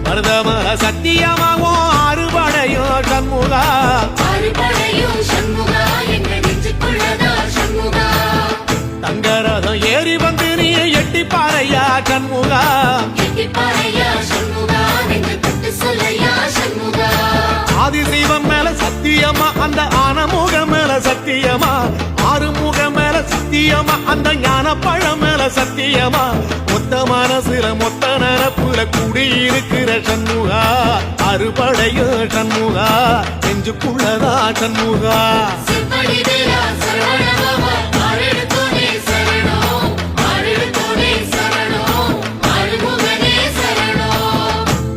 மருதமர சத்தியமாவோ அறுபடையோ சண்முகா தங்கரதம் ஏறி வந்து நீ எட்டி பாறையா சண்முகா ஆதிசைவம் மேல சத்தியமா அந்த ஆனமுகம் மேல சத்தியமா ஆறுமுகம் மேல சத்தியமா அந்த ஞான பழம் மேல சத்தியமா மொத்த மனசுல மொத்த நரப்புல குடியிருக்கிற சண்முகா அறுபடையோ சண்முகா நெஞ்சுக்குள்ளதா சண்முகா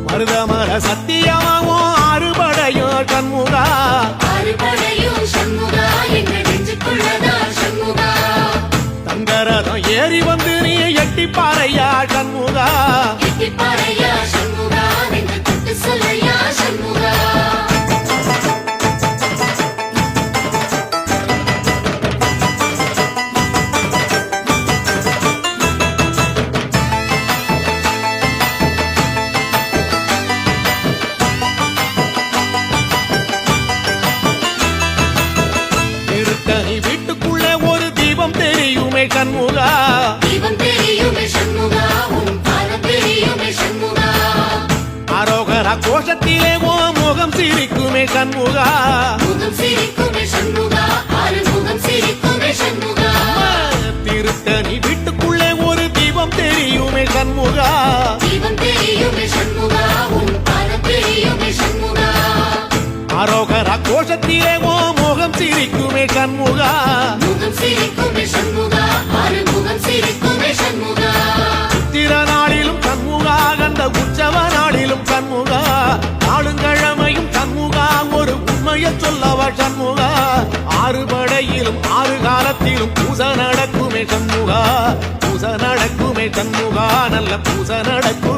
மருதமர சத்தியமாவோ அறுபடையோ சண்முகா தங்கரதம் ஏறி வந்து நீ எட்டி பாறையா சண்முகா திருத்தணி வீட்டுக்குள்ளே ஒரு தீபம் தெரியுமே சண்முகா அரோகரா கோஷத்திலே ஓ முகம் சிரிக்குமே சண்முகா திருத்தணி வீட்டுக்குள்ளே ஒரு தீபம் தெரியுமே சண்முகா அரோகரா கோஷத்திலே ஓ முகம் சிரிக்குமே சண்முகா சித்திர நாளிலும் சண்முகா கந்த உற்சவ நாளிலும் சண்முகா நாளுங்கிழமையும் சண்முகா ஒரு உண்மையை சொல்லவா சண்முகா ஆறுபடையிலும் ஆறு காலத்திலும் பூசை நடக்குமே சண்முகா பூசை நடக்குமே சண்முகா நல்ல பூசை நடக்கும்